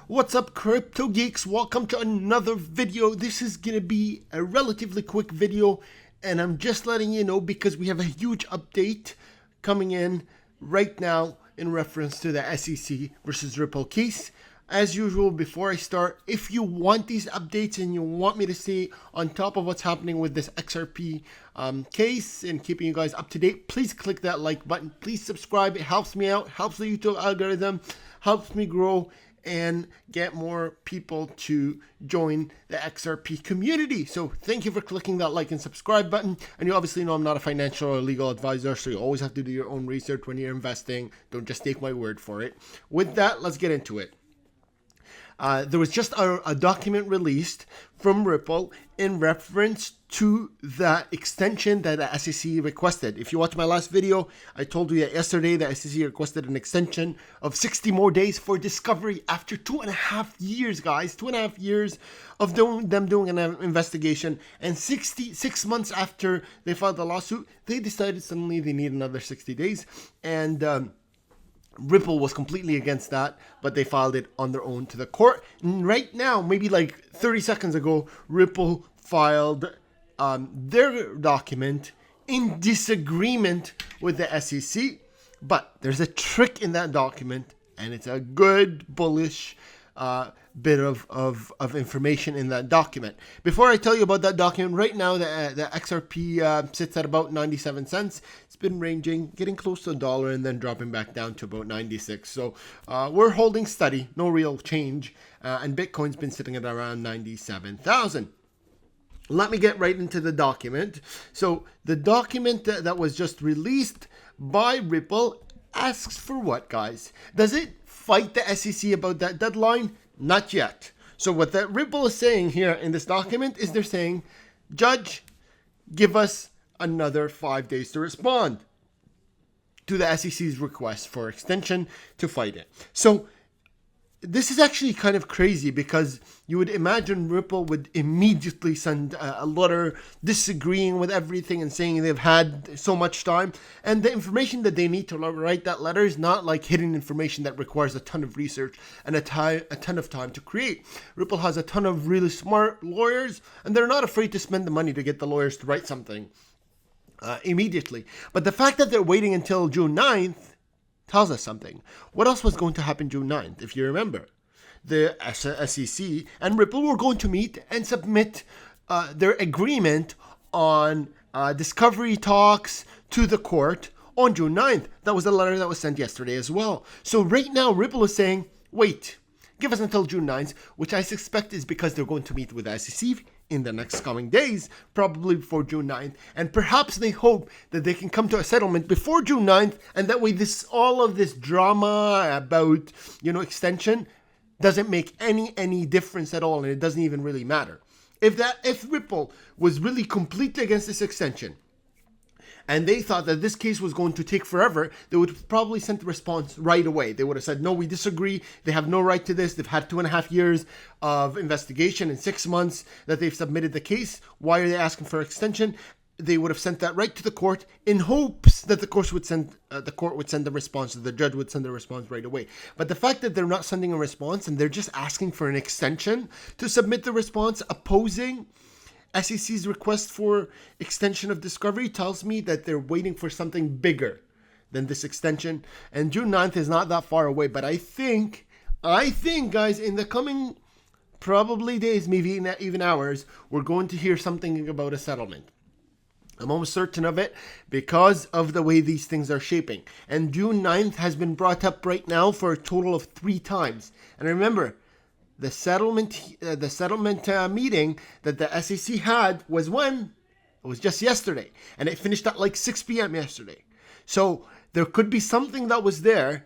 What's up, crypto geeks? Welcome to another video. This is gonna be a relatively quick video, and I'm just letting you know because we have a huge update coming in right now in reference to the SEC versus Ripple case. As usual, before I start, if you want these updates and you want me to stay on top of what's happening with this XRP case and keeping you guys up to date, please click that like button. Please subscribe. It helps me out, helps the YouTube algorithm, helps me grow and get more people to join the XRP community. So thank you for clicking that like and subscribe button. And you obviously know I'm not a financial or legal advisor, so you always have to do your own research when you're investing. Don't just take my word for it. With that, let's get into it. There was just a document released from Ripple in reference to the extension that the SEC requested. If you watched my last video, I told you that yesterday the SEC requested an extension of 60 more days for discovery after 2.5 years, guys. 2.5 years of them doing an investigation, and 6 months after they filed the lawsuit, they decided suddenly they need another 60 days, and Ripple was completely against that, but they filed it on their own to the court. And right now, maybe like 30 seconds ago, Ripple filed their document in disagreement with the SEC. But there's a trick in that document, and it's a good bullish bit of information in that document. Before I tell you about that document, right now the XRP sits at about 97 cents. It's been ranging, getting close to $1 and then dropping back down to about 96. So we're holding steady, no real change, and Bitcoin's been sitting at around 97,000. Let me get right into the document. So the document that was just released by Ripple asks for what, guys? Does it fight the SEC about that deadline? Not yet. So what that Ripple is saying here in this document is they're saying, Judge, give us another 5 days to respond to the SEC's request for extension to fight it. So this is actually kind of crazy because you would imagine Ripple would immediately send a letter disagreeing with everything and saying they've had so much time. And the information that they need to write that letter is not like hidden information that requires a ton of research and a ton of time to create. Ripple has a ton of really smart lawyers, and they're not afraid to spend the money to get the lawyers to write something immediately. But the fact that they're waiting until June 9th tells us something. What else was going to happen June 9th? If you remember, the SEC and Ripple were going to meet and submit their agreement on discovery talks to the court on June 9th. That was the letter that was sent yesterday as well. So right now, Ripple is saying, wait, give us until June 9th, which I suspect is because they're going to meet with the SEC in the next coming days, probably before June 9th. And perhaps they hope that they can come to a settlement before June 9th, and that way all of this drama about, extension doesn't make any difference at all, and it doesn't even really matter. If Ripple was really completely against this extension, and they thought that this case was going to take forever, they would have probably sent the response right away. They would have said, no, we disagree. They have no right to this. They've had 2.5 years of investigation and 6 months that they've submitted the case. Why are they asking for extension? They would have sent that right to the court in hopes that the court would send the response, the judge would send the response right away. But the fact that they're not sending a response and they're just asking for an extension to submit the response opposing SEC's request for extension of discovery tells me that they're waiting for something bigger than this extension. And June 9th is not that far away, but I think, guys, in the coming probably days, maybe even hours, we're going to hear something about a settlement. I'm almost certain of it because of the way these things are shaping. And June 9th has been brought up right now for a total of 3 times. And remember, the settlement meeting that the SEC had was when? It was just yesterday. And it finished at like 6 p.m. yesterday. So there could be something that was there.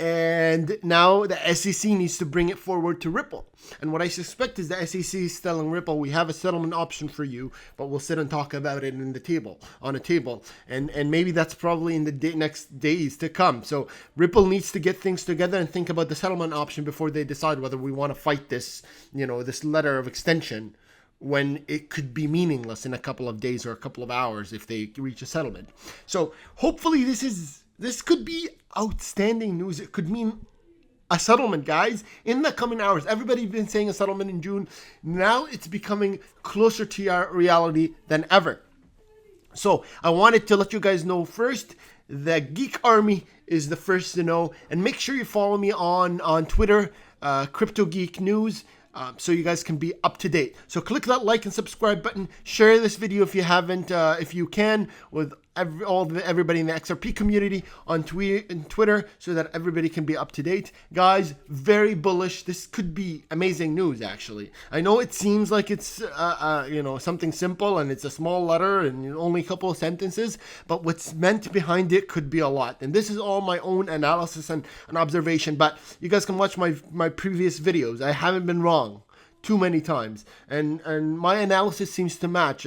And now the SEC needs to bring it forward to Ripple. And what I suspect is the SEC is telling Ripple, we have a settlement option for you, but we'll sit and talk about it on a table. And maybe that's probably in the next days to come. So Ripple needs to get things together and think about the settlement option before they decide whether we want to fight this, this letter of extension, when it could be meaningless in a couple of days or a couple of hours if they reach a settlement. So hopefully this could be outstanding news. It could mean a settlement, guys, in the coming hours. Everybody's been saying a settlement in June. Now it's becoming closer to our reality than ever. So I wanted to let you guys know first. The Geek Army is the first to know, and make sure you follow me on Twitter, Crypto Geek News, so you guys can be up to date. So click that like and subscribe button. Share this video if you haven't, if you can, with everybody in the XRP community on Twitter, so that everybody can be up to date. Guys, very bullish. This could be amazing news, actually. I know it seems like it's something simple and it's a small letter and only a couple of sentences, but what's meant behind it could be a lot. And this is all my own analysis and observation, but you guys can watch my previous videos. I haven't been wrong too many times, and my analysis seems to match.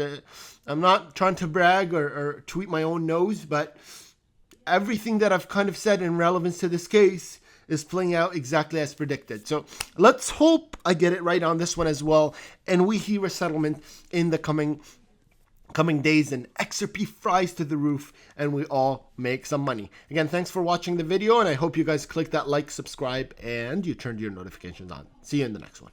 I'm not trying to brag or tweet my own nose, but everything that I've kind of said in relevance to this case is playing out exactly as predicted. So let's hope I get it right on this one as well, and we hear a settlement in the coming days, and XRP fries to the roof, and we all make some money. Again, thanks for watching the video, and I hope you guys click that like, subscribe, and you turned your notifications on. See you in the next one.